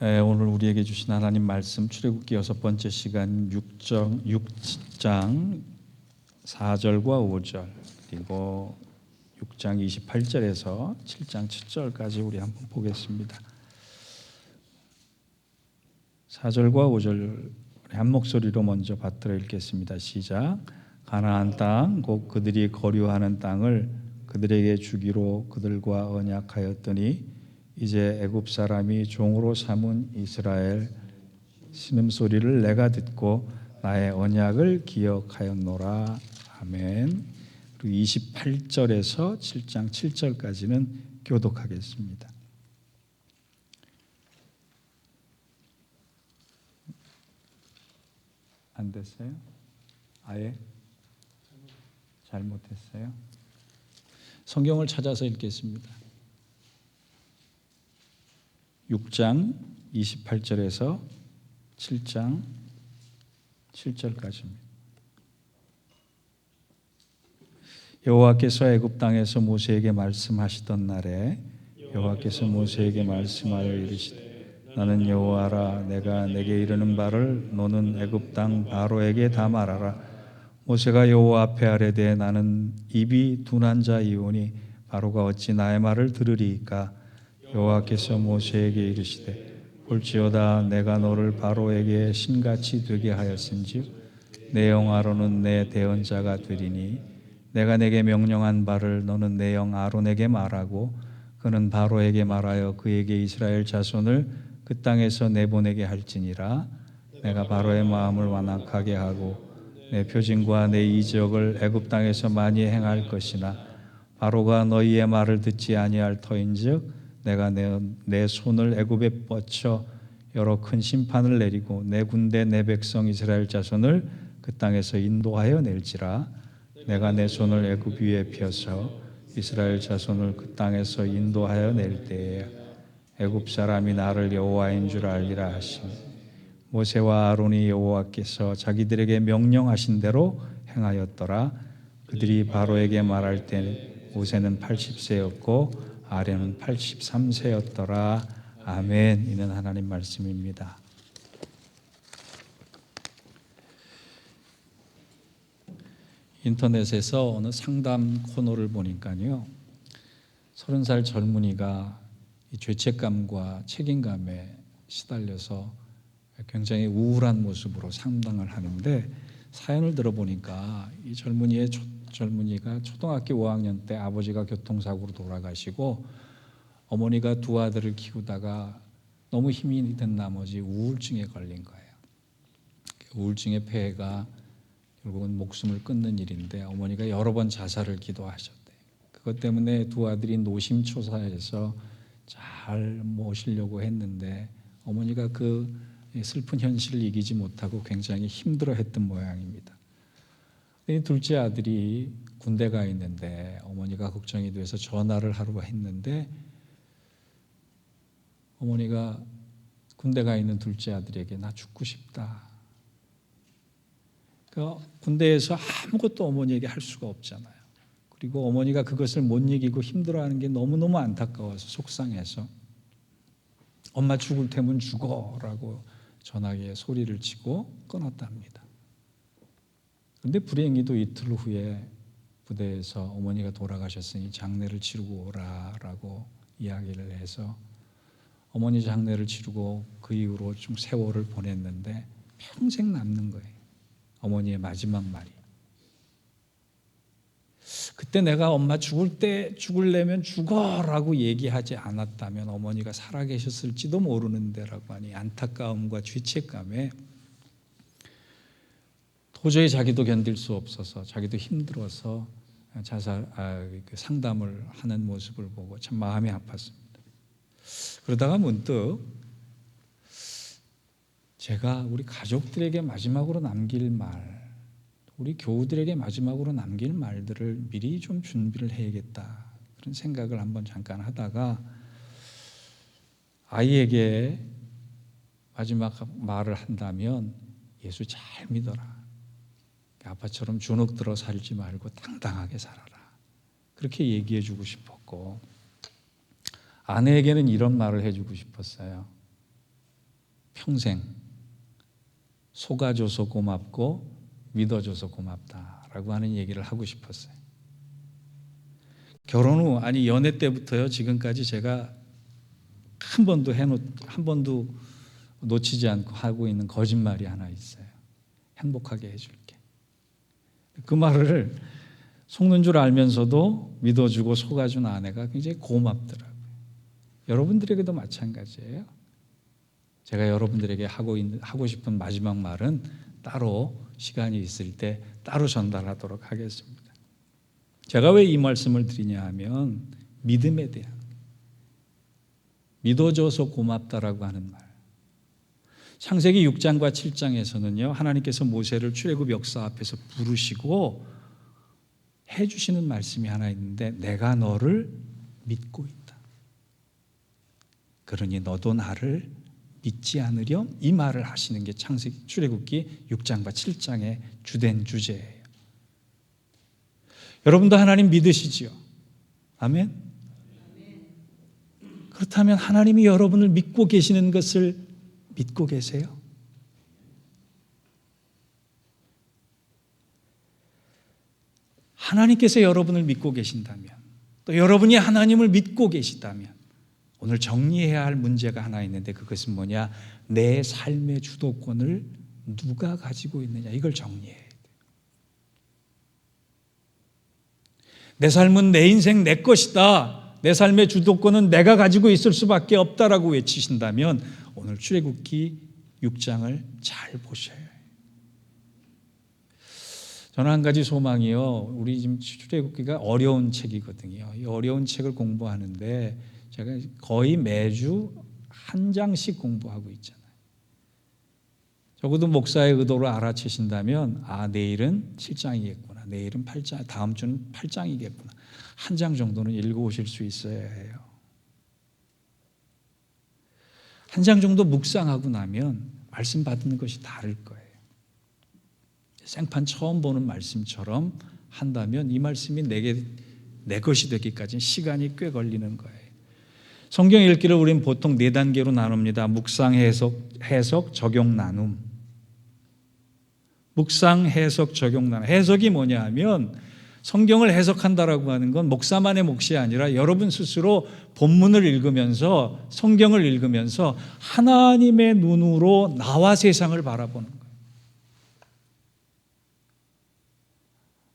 오늘 우리에게 주신 하나님 말씀 출애굽기 6번째 시간 6장 4절과 5절 그리고 6장 28절에서 7장 7절까지 우리 한번 보겠습니다. 4절과 5절 한 목소리로 먼저 받들어 읽겠습니다. 시작. 가나안 땅 곧 그들이 거류하는 땅을 그들에게 주기로 그들과 언약하였더니 이제 애굽 사람이 종으로 삼은 이스라엘 신음소리를 내가 듣고 나의 언약을 기억하였노라. 아멘. 그리고 28절에서 7장 7절까지는 교독하겠습니다. 안 됐어요? 아예? 잘못했어요? 성경을 찾아서 읽겠습니다. 6장 28절에서 7장 7절까지입니다. 여호와께서 애굽 땅에서 모세에게 말씀하시던 날에 여호와께서 모세에게 말씀하여 이르시되 나는 여호와라. 내가 내게 이르는 바를 너는 애굽 땅 바로에게 다 말하라. 모세가 여호와 앞에 아뢰되 나는 입이 둔한 자이오니 바로가 어찌 나의 말을 들으리이까. 여호와께서 모세에게 이르시되 볼지어다 내가 너를 바로에게 신같이 되게 하였은즉 내 영 아론은 내 대언자가 되리니 내가 내게 명령한 바를 너는 내 영 아론에게 말하고 그는 바로에게 말하여 그에게 이스라엘 자손을 그 땅에서 내보내게 할지니라. 내가 바로의 마음을 완악하게 하고 내 표징과 내 이적을 애굽 땅에서 많이 행할 것이나 바로가 너희의 말을 듣지 아니할 터인즉 내가 내 손을 애굽에 뻗쳐 여러 큰 심판을 내리고 내 군대 내 백성 이스라엘 자손을 그 땅에서 인도하여 낼지라. 내가 내 손을 애굽 위에 펴서 이스라엘 자손을 그 땅에서 인도하여 낼 때에 애굽 사람이 나를 여호와인 줄 알리라 하시니 모세와 아론이 여호와께서 자기들에게 명령하신 대로 행하였더라. 그들이 바로에게 말할 때는 모세는 80세였고 아론은 83세였더라. 아멘. 이는 하나님 말씀입니다. 인터넷에서 어느 상담 코너를 보니까요, 30살 젊은이가 이 죄책감과 책임감에 시달려서 굉장히 우울한 모습으로 상담을 하는데 사연을 들어보니까 이 젊은이가 초등학교 5학년 때 아버지가 교통사고로 돌아가시고 어머니가 두 아들을 키우다가 너무 힘이 든 나머지 우울증에 걸린 거예요. 우울증의 폐해가 결국은 목숨을 끊는 일인데 어머니가 여러 번 자살을 기도하셨대요. 그것 때문에 두 아들이 노심초사해서 잘 모시려고 했는데 어머니가 그 슬픈 현실을 이기지 못하고 굉장히 힘들어했던 모양입니다. 둘째 아들이 군대 가 있는데 어머니가 걱정이 돼서 전화를 하러 했는데 어머니가 군대 가 있는 둘째 아들에게 나 죽고 싶다. 그러니까 군대에서 아무것도 어머니에게 할 수가 없잖아요. 그리고 어머니가 그것을 못 이기고 힘들어하는 게 너무너무 안타까워서 속상해서 엄마 죽을 테면 죽어라고 전화기에 소리를 치고 끊었답니다. 그런데 불행히도 이틀 후에 부대에서 어머니가 돌아가셨으니 장례를 치르고 오라라고 이야기를 해서 어머니 장례를 치르고 그 이후로 좀 세월을 보냈는데 평생 남는 거예요. 어머니의 마지막 말이. 그때 내가 엄마 죽을래면 죽어라고 얘기하지 않았다면 어머니가 살아계셨을지도 모르는데라고 하니 안타까움과 죄책감에 도저히 자기도 견딜 수 없어서 자기도 힘들어서 상담을 하는 모습을 보고 참 마음이 아팠습니다. 그러다가 문득 제가 우리 가족들에게 마지막으로 남길 말, 우리 교우들에게 마지막으로 남길 말들을 미리 좀 준비를 해야겠다 그런 생각을 한번 잠깐 하다가 아이에게 마지막 말을 한다면 예수 잘 믿어라. 아빠처럼 주눅 들어 살지 말고 당당하게 살아라. 그렇게 얘기해 주고 싶었고 아내에게는 이런 말을 해주고 싶었어요. 평생 속아줘서 고맙고 믿어줘서 고맙다라고 하는 얘기를 하고 싶었어요. 결혼 후, 아니 연애 때부터요, 지금까지 제가 한 번도 놓치지 않고 하고 있는 거짓말이 하나 있어요. 행복하게 해줄게. 그 말을 속는 줄 알면서도 믿어주고 속아준 아내가 굉장히 고맙더라고요. 여러분들에게도 마찬가지예요. 제가 여러분들에게 하고 싶은 마지막 말은 따로 시간이 있을 때 따로 전달하도록 하겠습니다. 제가 왜 이 말씀을 드리냐 하면 믿음에 대한, 믿어줘서 고맙다라고 하는 말. 창세기 6장과 7장에서는요, 하나님께서 모세를 출애굽 역사 앞에서 부르시고 해주시는 말씀이 하나 있는데, 내가 너를 믿고 있다. 그러니 너도 나를 믿지 않으렴? 이 말을 하시는 게 창세기 출애굽기 6장과 7장의 주된 주제예요. 여러분도 하나님 믿으시지요? 아멘? 그렇다면 하나님이 여러분을 믿고 계시는 것을 믿고 계세요? 하나님께서 여러분을 믿고 계신다면, 또 여러분이 하나님을 믿고 계시다면, 오늘 정리해야 할 문제가 하나 있는데, 그것은 뭐냐? 내 삶의 주도권을 누가 가지고 있느냐, 이걸 정리해야 돼요. 내 삶은 내 인생 내 것이다, 내 삶의 주도권은 내가 가지고 있을 수밖에 없다라고 외치신다면 오늘 출애굽기 6장을 잘 보셔야 해요. 저는 한 가지 소망이요, 우리 지금 출애굽기가 어려운 책이거든요. 이 어려운 책을 공부하는데 제가 거의 매주 한 장씩 공부하고 있잖아요. 적어도 목사의 의도를 알아채신다면, 내일은 7장이겠구나, 내일은 8장, 다음 주는 8장이겠구나, 한 장 정도는 읽어오실 수 있어야 해요. 한 장 정도 묵상하고 나면 말씀 받는 것이 다를 거예요. 생판 처음 보는 말씀처럼 한다면 이 말씀이 내 것이 되기까지는 시간이 꽤 걸리는 거예요. 성경 읽기를 우리는 보통 4단계로 나눕니다. 묵상, 해석, 적용, 나눔. 묵상, 해석, 적용, 나눔. 해석이 뭐냐 하면, 성경을 해석한다라고 하는 건 목사만의 몫이 아니라 여러분 스스로 본문을 읽으면서, 성경을 읽으면서 하나님의 눈으로 나와 세상을 바라보는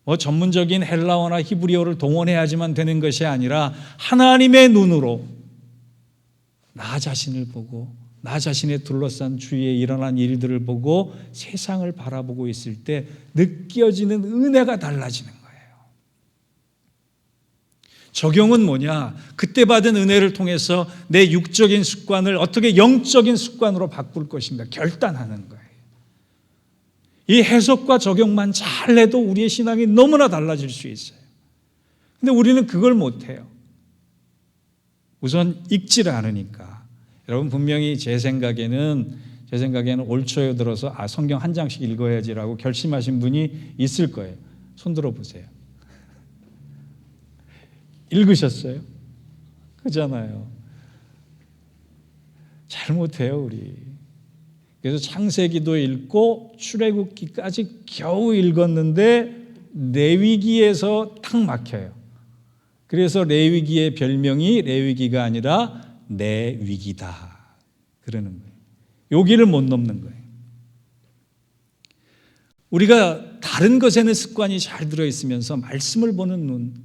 거예요. 전문적인 헬라어나 히브리어를 동원해야지만 되는 것이 아니라 하나님의 눈으로 나 자신을 보고, 나 자신의 둘러싼 주위에 일어난 일들을 보고 세상을 바라보고 있을 때 느껴지는 은혜가 달라지는 거예요. 적용은 뭐냐? 그때 받은 은혜를 통해서 내 육적인 습관을 어떻게 영적인 습관으로 바꿀 것인가 결단하는 거예요. 이 해석과 적용만 잘해도 우리의 신앙이 너무나 달라질 수 있어요. 근데 우리는 그걸 못해요. 우선 읽지를 않으니까. 여러분, 분명히 제 생각에는 올 초에 들어서 성경 한 장씩 읽어야지라고 결심하신 분이 있을 거예요. 손 들어보세요. 읽으셨어요? 그잖아요. 잘못해요, 우리. 그래서 창세기도 읽고 출애굽기까지 겨우 읽었는데 레위기에서 탁 막혀요. 그래서 레위기의 별명이 레위기가 아니라 내 위기다 그러는 거예요. 여기를 못 넘는 거예요. 우리가 다른 것에는 습관이 잘 들어있으면서 말씀을 보는 눈,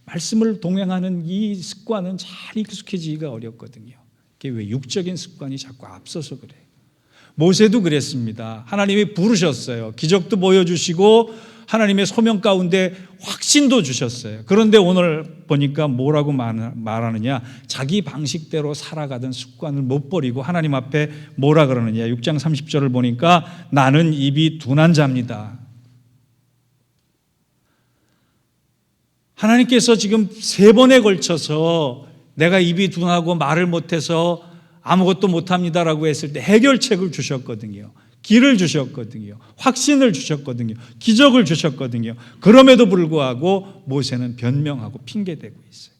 말씀을 동행하는 이 습관은 잘 익숙해지기가 어렵거든요. 그게 왜? 육적인 습관이 자꾸 앞서서 그래요. 모세도 그랬습니다. 하나님이 부르셨어요. 기적도 보여주시고 하나님의 소명 가운데 확신도 주셨어요. 그런데 오늘 보니까 뭐라고 말하느냐? 자기 방식대로 살아가던 습관을 못 버리고 하나님 앞에 뭐라 그러느냐? 6장 30절을 보니까 나는 입이 둔한 자입니다. 하나님께서 지금 3번에 걸쳐서 내가 입이 둔하고 말을 못해서 아무것도 못합니다라고 했을 때 해결책을 주셨거든요. 길을 주셨거든요. 확신을 주셨거든요. 기적을 주셨거든요. 그럼에도 불구하고 모세는 변명하고 핑계대고 있어요.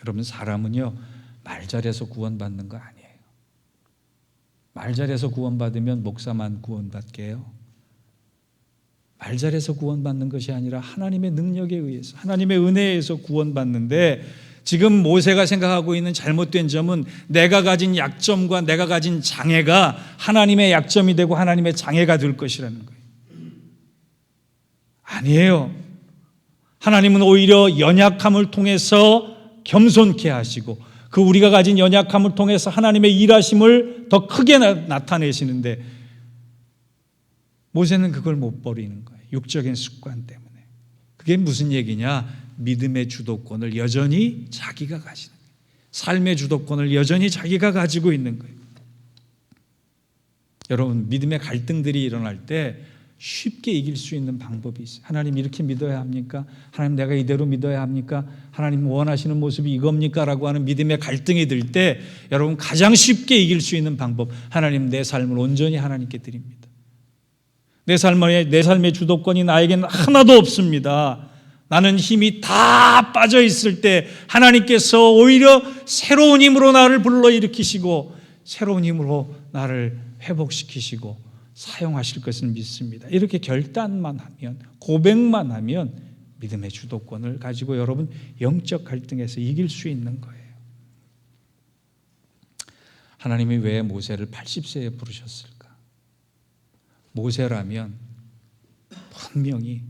여러분, 사람은요 말 잘해서 구원받는 거 아니에요. 말 잘해서 구원받으면 목사만 구원받게요. 말 잘해서 구원받는 것이 아니라 하나님의 능력에 의해서, 하나님의 은혜에 의해서 구원받는데, 지금 모세가 생각하고 있는 잘못된 점은 내가 가진 약점과 내가 가진 장애가 하나님의 약점이 되고 하나님의 장애가 될 것이라는 거예요. 아니에요. 하나님은 오히려 연약함을 통해서 겸손케 하시고, 그 우리가 가진 연약함을 통해서 하나님의 일하심을 더 크게 나타내시는데, 모세는 그걸 못 버리는 거예요. 육적인 습관 때문에. 그게 무슨 얘기냐? 믿음의 주도권을 여전히 자기가 가지는 거예요. 삶의 주도권을 여전히 자기가 가지고 있는 거예요. 여러분, 믿음의 갈등들이 일어날 때 쉽게 이길 수 있는 방법이 있어요. 하나님 이렇게 믿어야 합니까? 하나님 내가 이대로 믿어야 합니까? 하나님 원하시는 모습이 이겁니까? 라고 하는 믿음의 갈등이 들 때 여러분 가장 쉽게 이길 수 있는 방법, 하나님 내 삶을 온전히 하나님께 드립니다. 내 삶의 주도권이 나에게는 하나도 없습니다. 나는 힘이 다 빠져 있을 때 하나님께서 오히려 새로운 힘으로 나를 불러일으키시고 새로운 힘으로 나를 회복시키시고 사용하실 것을 믿습니다. 이렇게 결단만 하면, 고백만 하면 믿음의 주도권을 가지고 여러분 영적 갈등에서 이길 수 있는 거예요. 하나님이 왜 모세를 80세에 부르셨을까? 모세라면 분명히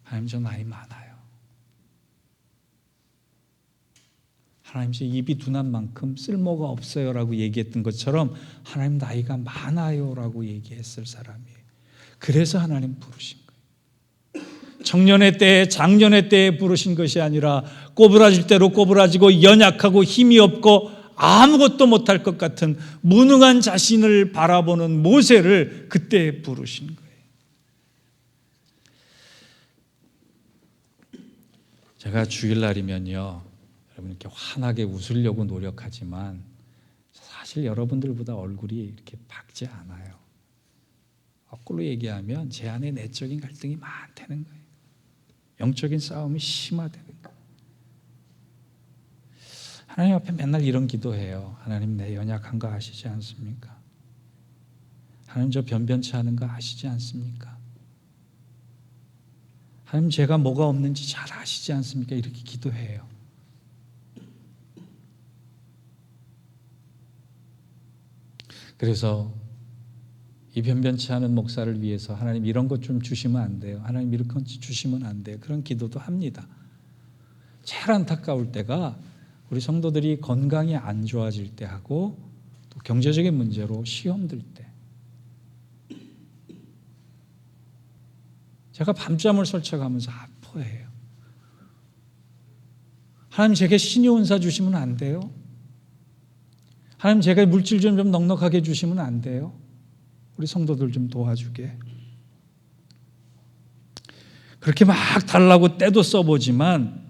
하나님 저 나이 많아요. 하나님 제 입이 둔한 만큼 쓸모가 없어요 라고 얘기했던 것처럼 하나님 나이가 많아요 라고 얘기했을 사람이에요. 그래서 하나님 부르신 거예요. 청년의 때에, 장년의 때에 부르신 것이 아니라 꼬부라질 대로 꼬부라지고 연약하고 힘이 없고 아무것도 못할 것 같은 무능한 자신을 바라보는 모세를 그때 부르신 거예요. 제가 주일날이면요, 여러분 이렇게 환하게 웃으려고 노력하지만 사실 여러분들보다 얼굴이 이렇게 밝지 않아요. 거꾸로 얘기하면 제 안에 내적인 갈등이 많다는 거예요. 영적인 싸움이 심하다는 거예요. 하나님 앞에 맨날 이런 기도해요. 하나님 내 연약한 거 아시지 않습니까? 하나님 저 변변치 않은 거 아시지 않습니까? 하나님 제가 뭐가 없는지 잘 아시지 않습니까? 이렇게 기도해요. 그래서 이 변변치 않은 목사를 위해서 하나님 이런 것 좀 주시면 안 돼요. 하나님 이런 것 주시면 안 돼요. 그런 기도도 합니다. 제일 안타까울 때가 우리 성도들이 건강이 안 좋아질 때 하고 또 경제적인 문제로 시험 들 때. 제가 밤잠을 설쳐가면서 아파해요. 하나님 제게 신유 은사 주시면 안 돼요? 하나님 제가 물질 좀 넉넉하게 주시면 안 돼요? 우리 성도들 좀 도와주게. 그렇게 막 달라고 때도 써보지만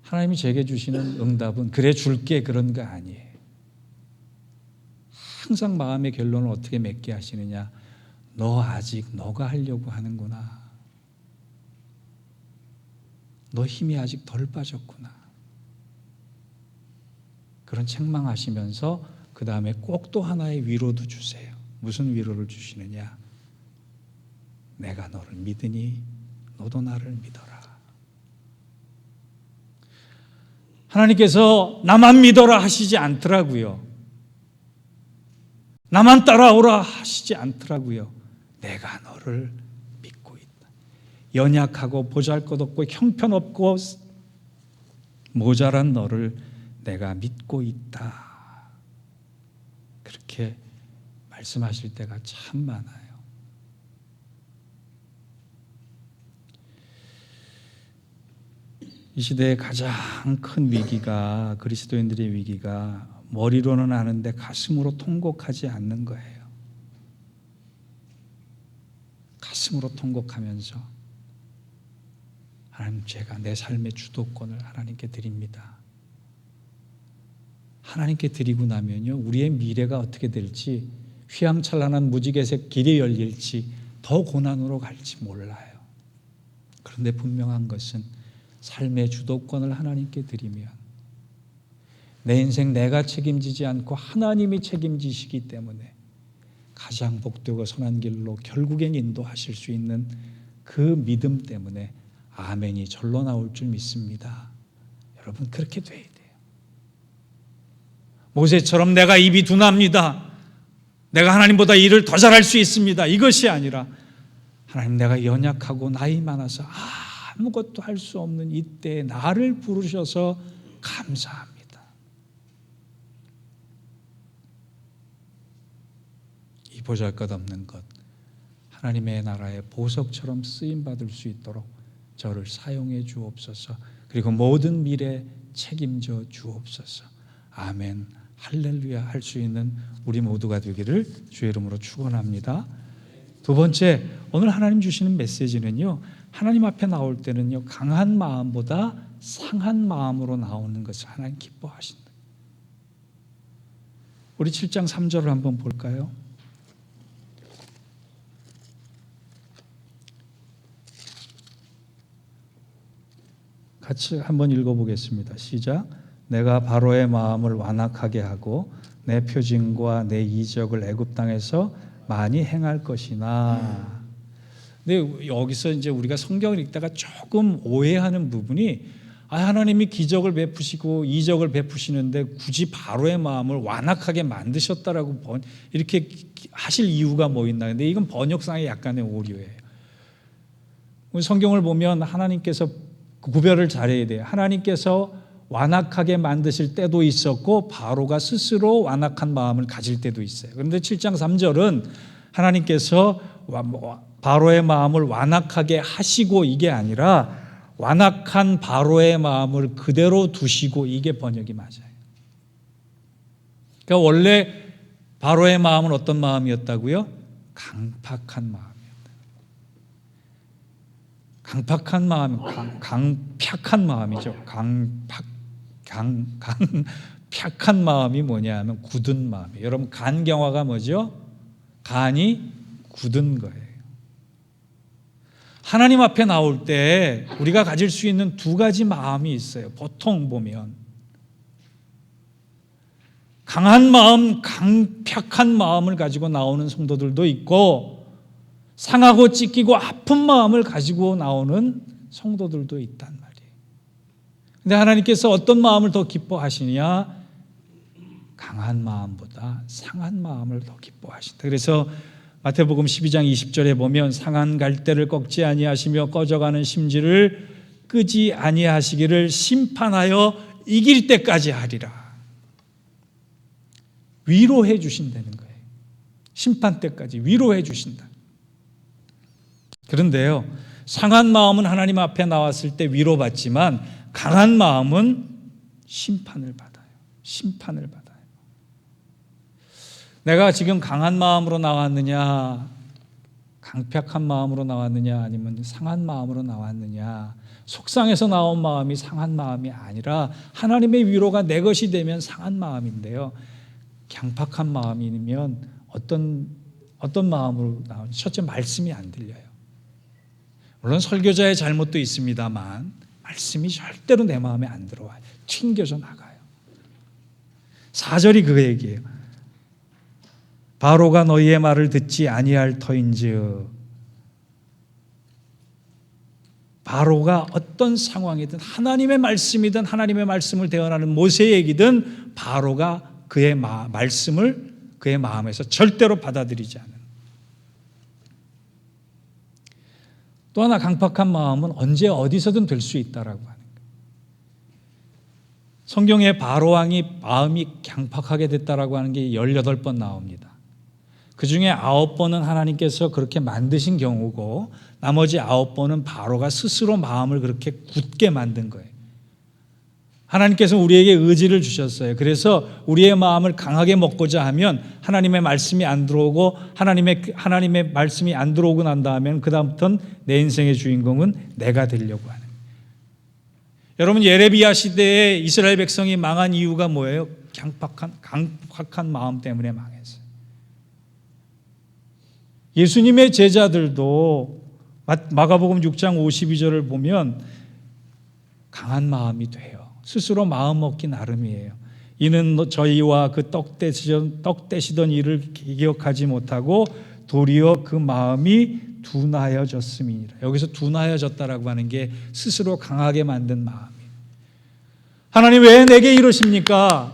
하나님이 제게 주시는 응답은 그래 줄게 그런 거 아니에요. 항상 마음의 결론을 어떻게 맺게 하시느냐. 너 아직 너가 하려고 하는구나. 너 힘이 아직 덜 빠졌구나. 그런 책망하시면서 그 다음에 꼭 또 하나의 위로도 주세요. 무슨 위로를 주시느냐. 내가 너를 믿으니 너도 나를 믿어라. 하나님께서 나만 믿어라 하시지 않더라고요. 나만 따라오라 하시지 않더라고요. 내가 너를 믿고 있다. 연약하고 보잘것없고 형편없고 모자란 너를 내가 믿고 있다. 그렇게 말씀하실 때가 참 많아요. 이 시대의 가장 큰 위기가, 그리스도인들의 위기가 머리로는 아는데 가슴으로 통곡하지 않는 거예요. 가슴으로 통곡하면서 하나님 제가 내 삶의 주도권을 하나님께 드립니다. 하나님께 드리고 나면요, 우리의 미래가 어떻게 될지, 휘황찬란한 무지개색 길이 열릴지 더 고난으로 갈지 몰라요. 그런데 분명한 것은 삶의 주도권을 하나님께 드리면 내 인생 내가 책임지지 않고 하나님이 책임지시기 때문에 가장 복되고 선한 길로 결국엔 인도하실 수 있는 그 믿음 때문에 아멘이 절로 나올 줄 믿습니다. 여러분, 그렇게 돼야 돼요. 모세처럼 내가 입이 둔합니다, 내가 하나님보다 일을 더 잘할 수 있습니다, 이것이 아니라 하나님, 내가 연약하고 나이 많아서 아무것도 할 수 없는 이때에 나를 부르셔서 감사합니다. 이 보잘것없는 것, 하나님의 나라의 보석처럼 쓰임받을 수 있도록 저를 사용해 주옵소서. 그리고 모든 미래 책임져 주옵소서. 아멘, 할렐루야 할 수 있는 우리 모두가 되기를 주의 이름으로 축원합니다. 두 번째, 오늘 하나님 주시는 메시지는요, 하나님 앞에 나올 때는요, 강한 마음보다 상한 마음으로 나오는 것을 하나님 기뻐하신다. 우리 7장 3절을 한번 볼까요? 같이 한번 읽어보겠습니다. 시작. 내가 바로의 마음을 완악하게 하고 내 표징과 내 이적을 애굽 땅에서 많이 행할 것이나. 근데 여기서 이제 우리가 성경을 읽다가 조금 오해하는 부분이, 하나님이 기적을 베푸시고 이적을 베푸시는데 굳이 바로의 마음을 완악하게 만드셨다라고 이렇게 하실 이유가 뭐 있나? 근데 이건 번역상의 약간의 오류예요. 성경을 보면 하나님께서 구별을 잘해야 돼요. 하나님께서 완악하게 만드실 때도 있었고 바로가 스스로 완악한 마음을 가질 때도 있어요. 그런데 7장 3절은 하나님께서 바로의 마음을 완악하게 하시고 이게 아니라 완악한 바로의 마음을 그대로 두시고, 이게 번역이 맞아요. 그러니까 원래 바로의 마음은 어떤 마음이었다고요? 강팍한 마음이었다. 강팍한 마음, 강팍한 마음이죠. 강팍한 마음이 뭐냐 하면 굳은 마음이에요. 여러분, 간경화가 뭐죠? 간이 굳은 거예요. 하나님 앞에 나올 때 우리가 가질 수 있는 두 가지 마음이 있어요. 보통 보면 강한 마음, 강팍한 마음을 가지고 나오는 성도들도 있고, 상하고 찢기고 아픈 마음을 가지고 나오는 성도들도 있단 말이에요. 근데 하나님께서 어떤 마음을 더 기뻐하시냐? 강한 마음보다 상한 마음을 더 기뻐하신다. 그래서 마태복음 12장 20절에 보면 상한 갈대를 꺾지 아니하시며 꺼져가는 심지를 끄지 아니하시기를 심판하여 이길 때까지 하리라. 위로해 주신다는 거예요. 심판 때까지 위로해 주신다. 그런데요, 상한 마음은 하나님 앞에 나왔을 때 위로받지만 강한 마음은 심판을 받아요. 심판을 받아요. 내가 지금 강한 마음으로 나왔느냐, 강팍한 마음으로 나왔느냐, 아니면 상한 마음으로 나왔느냐. 속상해서 나온 마음이 상한 마음이 아니라 하나님의 위로가 내 것이 되면 상한 마음인데요, 강팍한 마음이면 어떤 마음으로 나오는지, 첫째, 말씀이 안 들려요. 물론 설교자의 잘못도 있습니다만 말씀이 절대로 내 마음에 안 들어와요. 튕겨져 나가요. 4절이 그 얘기예요. 바로가 너희의 말을 듣지 아니할 터인즉. 바로가 어떤 상황이든, 하나님의 말씀이든 하나님의 말씀을 대언하는 모세에게든 바로가 그의 말씀을 그의 마음에서 절대로 받아들이지 않는. 또 하나, 강팍한 마음은 언제 어디서든 될 수 있다라고 하는 거예요. 성경에 바로 왕이 마음이 강팍하게 됐다라고 하는 게 18번 나옵니다. 그 중에 9번은 하나님께서 그렇게 만드신 경우고, 나머지 9번은 바로가 스스로 마음을 그렇게 굳게 만든 거예요. 하나님께서 우리에게 의지를 주셨어요. 그래서 우리의 마음을 강하게 먹고자 하면 하나님의 말씀이 안 들어오고, 하나님의 말씀이 안 들어오고 난 다음에는 그 다음부터는 내 인생의 주인공은 내가 되려고 하는. 여러분, 예레미야 시대에 이스라엘 백성이 망한 이유가 뭐예요? 강팍한 마음 때문에 망했어요. 예수님의 제자들도 마가복음 6장 52절을 보면 강한 마음이 돼요. 스스로 마음 먹기 나름이에요. 이는 저희와 그 떡 떼시던 일을 기억하지 못하고 도리어 그 마음이 둔하여졌음이니라. 여기서 둔하여졌다라고 하는 게 스스로 강하게 만든 마음이에요. 하나님 왜 내게 이러십니까?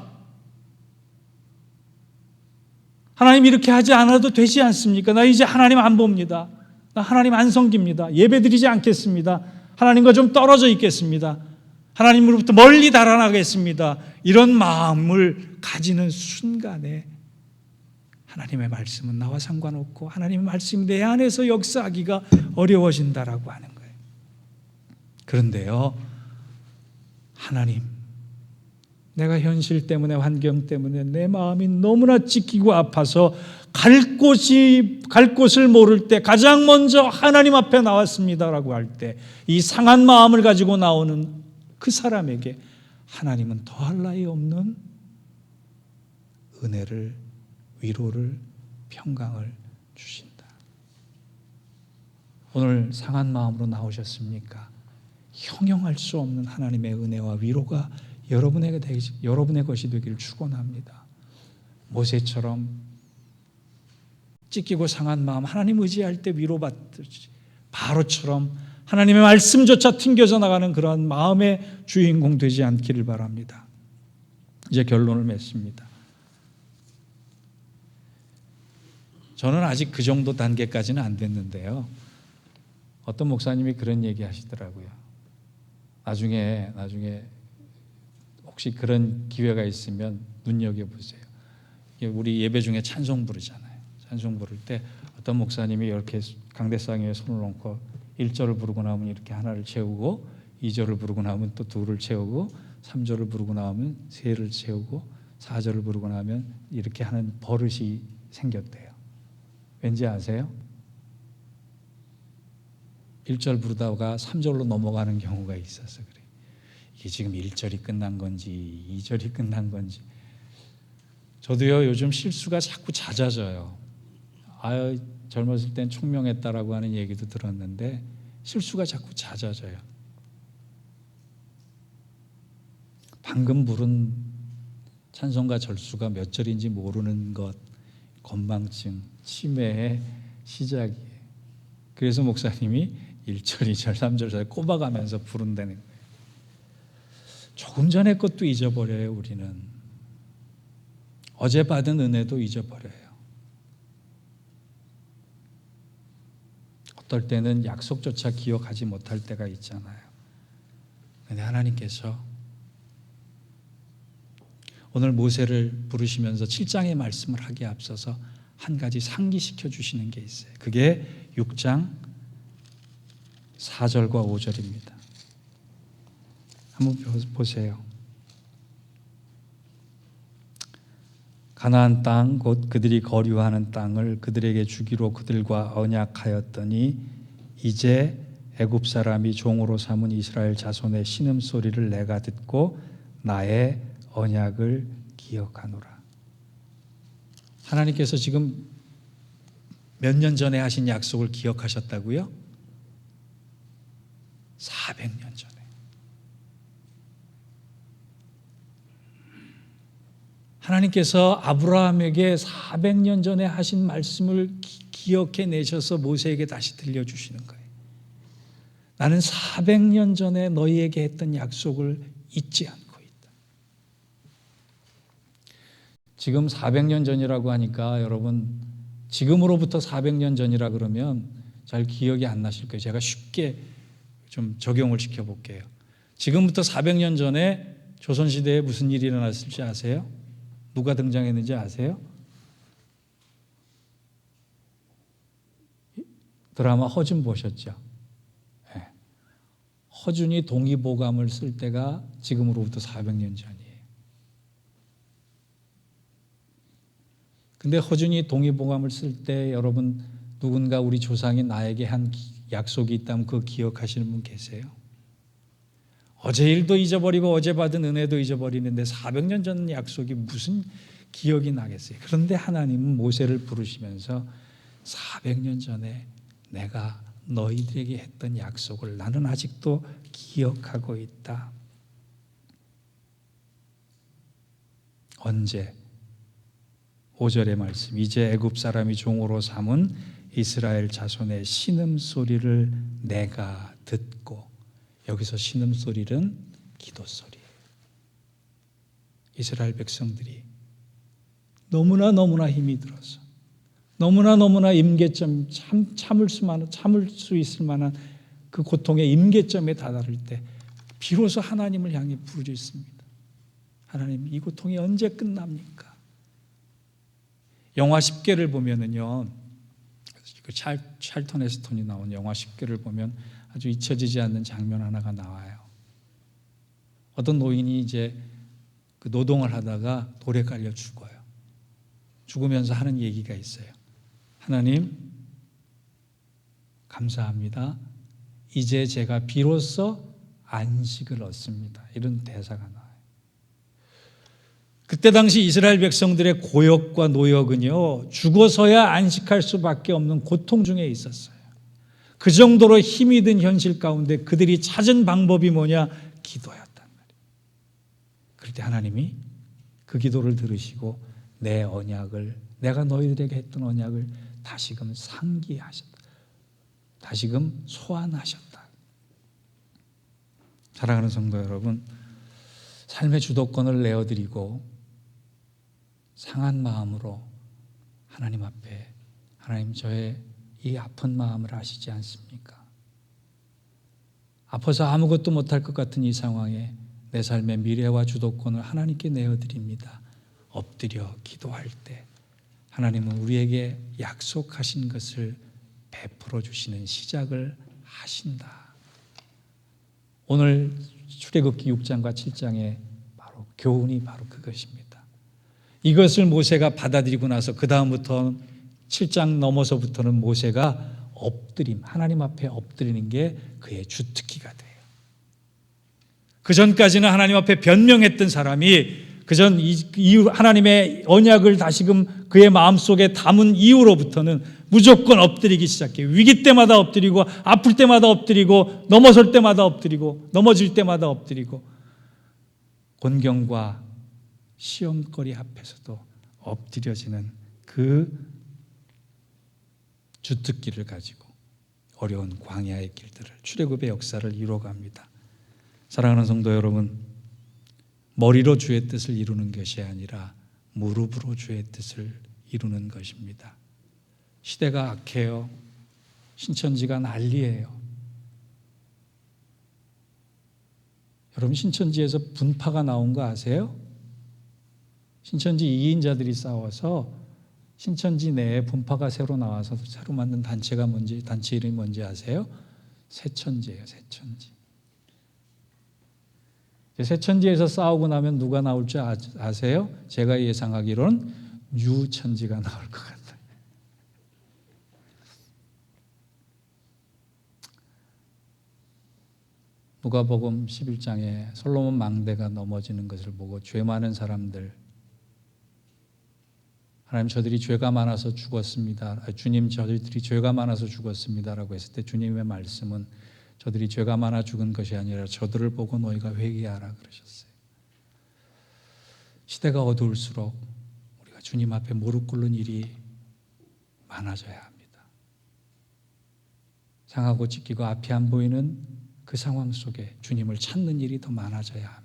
하나님 이렇게 하지 않아도 되지 않습니까? 나 이제 하나님 안 봅니다. 나 하나님 안 섬깁니다. 예배드리지 않겠습니다. 하나님과 좀 떨어져 있겠습니다. 하나님으로부터 멀리 달아나겠습니다. 이런 마음을 가지는 순간에 하나님의 말씀은 나와 상관없고 하나님의 말씀이 내 안에서 역사하기가 어려워진다라고 하는 거예요. 그런데요, 하나님, 내가 현실 때문에 환경 때문에 내 마음이 너무나 찢기고 아파서 갈 곳을 모를 때 가장 먼저 하나님 앞에 나왔습니다라고 할 때 이 상한 마음을 가지고 나오는 그 사람에게 하나님은 더할 나위 없는 은혜를, 위로를, 평강을 주신다. 오늘 상한 마음으로 나오셨습니까? 형용할 수 없는 하나님의 은혜와 위로가 여러분의 것이 되기를 축원합니다. 모세처럼 찢기고 상한 마음, 하나님 의지할 때 위로받듯이 바로처럼 하나님의 말씀조차 튕겨져 나가는 그러한 마음의 주인공 되지 않기를 바랍니다. 이제 결론을 맺습니다. 저는 아직 그 정도 단계까지는 안 됐는데요. 어떤 목사님이 그런 얘기 하시더라고요. 나중에 혹시 그런 기회가 있으면 눈여겨보세요. 우리 예배 중에 찬송 부르잖아요. 찬송 부를 때 어떤 목사님이 이렇게 강대상 위에 손을 얹고 1절을 부르고 나면 이렇게 하나를 채우고 2절을 부르고 나면 또 2를 채우고 3절을 부르고 나면 3를 채우고 4절을 부르고 나면 이렇게 하는 버릇이 생겼대요. 왠지 아세요? 1절 부르다가 3절로 넘어가는 경우가 있어서 그래요. 이게 지금 1절이 끝난 건지 2절이 끝난 건지. 저도요, 요즘 실수가 자꾸 잦아져요. 젊었을 땐 총명했다라고 하는 얘기도 들었는데 실수가 자꾸 잦아져요. 방금 부른 찬송가 절수가 몇 절인지 모르는 것, 건망증, 치매의 시작이에요. 그래서 목사님이 1절, 2절, 3절, 4절 꼽아가면서 부른다는 거예요. 조금 전의 것도 잊어버려요. 우리는 어제 받은 은혜도 잊어버려요. 어떨 때는 약속조차 기억하지 못할 때가 있잖아요. 그런데 하나님께서 오늘 모세를 부르시면서 7장의 말씀을 하기에 앞서서 한 가지 상기시켜 주시는 게 있어요. 그게 6장 4절과 5절입니다. 한번 보세요. 가나안 땅 곧 그들이 거류하는 땅을 그들에게 주기로 그들과 언약하였더니 이제 애굽 사람이 종으로 삼은 이스라엘 자손의 신음소리를 내가 듣고 나의 언약을 기억하노라. 하나님께서 지금 몇 년 전에 하신 약속을 기억하셨다고요? 400년 전에. 하나님께서 아브라함에게 400년 전에 하신 말씀을 기억해 내셔서 모세에게 다시 들려주시는 거예요. 나는 400년 전에 너희에게 했던 약속을 잊지 않고 있다. 지금 400년 전이라고 하니까 여러분, 지금으로부터 400년 전이라 그러면 잘 기억이 안 나실 거예요. 제가 쉽게 좀 적용을 시켜볼게요. 지금부터 400년 전에 조선시대에 무슨 일이 일어났을지 아세요? 누가 등장했는지 아세요? 드라마 허준 보셨죠? 네. 허준이 동의보감을 쓸 때가 지금으로부터 400년 전이에요. 근데 허준이 동의보감을 쓸 때 여러분, 누군가 우리 조상이 나에게 한 약속이 있다면 그거 기억하시는 분 계세요? 어제 일도 잊어버리고 어제 받은 은혜도 잊어버리는데 400년 전 약속이 무슨 기억이 나겠어요? 그런데 하나님은 모세를 부르시면서 400년 전에 내가 너희들에게 했던 약속을 나는 아직도 기억하고 있다. 언제? 5절의 말씀, 이제 애굽 사람이 종으로 삼은 이스라엘 자손의 신음소리를 내가 듣고, 여기서 신음소리는 기도소리예요. 이스라엘 백성들이 너무나 힘이 들어서 너무나 임계점, 참을 수 있을 만한 그 고통의 임계점에 다다를 때 비로소 하나님을 향해 부르짖습니다. 하나님, 이 고통이 언제 끝납니까? 영화 10개를 보면은요, 그 찰턴 헤스턴이 나온 영화 10개를 보면 아주 잊혀지지 않는 장면 하나가 나와요. 어떤 노인이 이제 그 노동을 하다가 돌에 깔려 죽어요. 죽으면서 하는 얘기가 있어요. 하나님, 감사합니다. 이제 제가 비로소 안식을 얻습니다. 이런 대사가 나와요. 그때 당시 이스라엘 백성들의 고역과 노역은요, 죽어서야 안식할 수밖에 없는 고통 중에 있었어요. 그 정도로 힘이 든 현실 가운데 그들이 찾은 방법이 뭐냐? 기도였단 말이에요. 그럴 때 하나님이 그 기도를 들으시고 내 언약을, 내가 너희들에게 했던 언약을 다시금 상기하셨다. 다시금 소환하셨다. 사랑하는 성도 여러분, 삶의 주도권을 내어드리고 상한 마음으로 하나님 앞에, 하나님, 저의 이 아픈 마음을 아시지 않습니까? 아파서 아무것도 못할 것 같은 이 상황에 내 삶의 미래와 주도권을 하나님께 내어드립니다. 엎드려 기도할 때 하나님은 우리에게 약속하신 것을 베풀어 주시는 시작을 하신다. 오늘 출애굽기 6장과 7장의 바로 교훈이 바로 그것입니다. 이것을 모세가 받아들이고 나서 그 다음부터 7장 넘어서부터는 모세가 하나님 앞에 엎드리는 게 그의 주특기가 돼요. 그 전까지는 하나님 앞에 변명했던 사람이 그전 이후 하나님의 언약을 다시금 그의 마음속에 담은 이후로부터는 무조건 엎드리기 시작해요. 위기 때마다 엎드리고, 아플 때마다 엎드리고, 넘어설 때마다 엎드리고, 넘어질 때마다 엎드리고, 곤경과 시험거리 앞에서도 엎드려지는 그 주특기를 가지고 어려운 광야의 길들을, 출애굽의 역사를 이루어갑니다. 사랑하는 성도 여러분, 머리로 주의 뜻을 이루는 것이 아니라 무릎으로 주의 뜻을 이루는 것입니다. 시대가 악해요. 신천지가 난리예요. 여러분, 신천지에서 분파가 나온 거 아세요? 신천지 이인자들이 싸워서 신천지 내에 분파가 새로 나와서 새로 만든 단체가 뭔지, 단체 이름이 뭔지 아세요? 새천지예요. 새천지. 새천지에서 싸우고 나면 누가 나올 줄 아세요? 제가 예상하기로는 유천지가 나올 것 같아요. 누가복음 11장에 솔로몬 망대가 넘어지는 것을 보고 죄 많은 사람들, 하나님, 저들이 죄가 많아서 죽었습니다. 주님, 저들이 죄가 많아서 죽었습니다라고 했을 때 주님의 말씀은 저들이 죄가 많아 죽은 것이 아니라 저들을 보고 너희가 회개하라 그러셨어요. 시대가 어두울수록 우리가 주님 앞에 무릎 꿇는 일이 많아져야 합니다. 상하고 찢기고 앞이 안 보이는 그 상황 속에 주님을 찾는 일이 더 많아져야 합니다.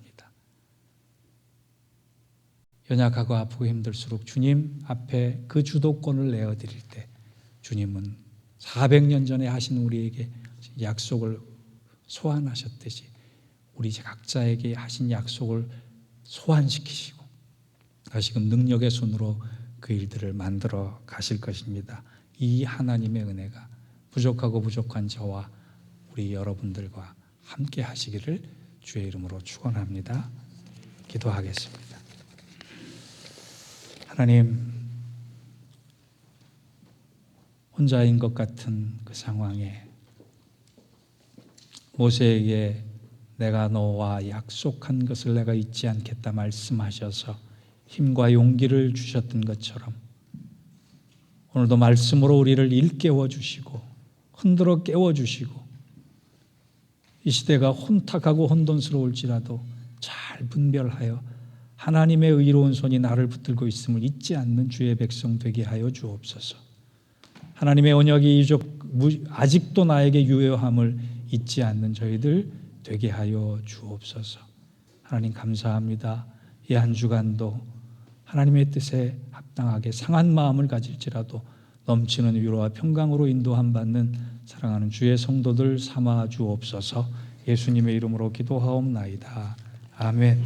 연약하고 아프고 힘들수록 주님 앞에 그 주도권을 내어드릴 때 주님은 400년 전에 하신 우리에게 약속을 소환하셨듯이 우리 각자에게 하신 약속을 소환시키시고 다시금 능력의 손으로 그 일들을 만들어 가실 것입니다. 이 하나님의 은혜가 부족하고 부족한 저와 우리 여러분들과 함께 하시기를 주의 이름으로 축원합니다. 기도하겠습니다. 하나님, 혼자인 것 같은 그 상황에 모세에게 내가 너와 약속한 것을 내가 잊지 않겠다 말씀하셔서 힘과 용기를 주셨던 것처럼 오늘도 말씀으로 우리를 일깨워 주시고 흔들어 깨워 주시고 이 시대가 혼탁하고 혼돈스러울지라도 잘 분별하여 하나님의 의로운 손이 나를 붙들고 있음을 잊지 않는 주의 백성 되게 하여 주옵소서. 하나님의 언약이 아직도 나에게 유효함을 잊지 않는 저희들 되게 하여 주옵소서. 하나님 감사합니다. 이 한 주간도 하나님의 뜻에 합당하게 상한 마음을 가질지라도 넘치는 위로와 평강으로 인도함 받는 사랑하는 주의 성도들 삼아 주옵소서. 예수님의 이름으로 기도하옵나이다. 아멘.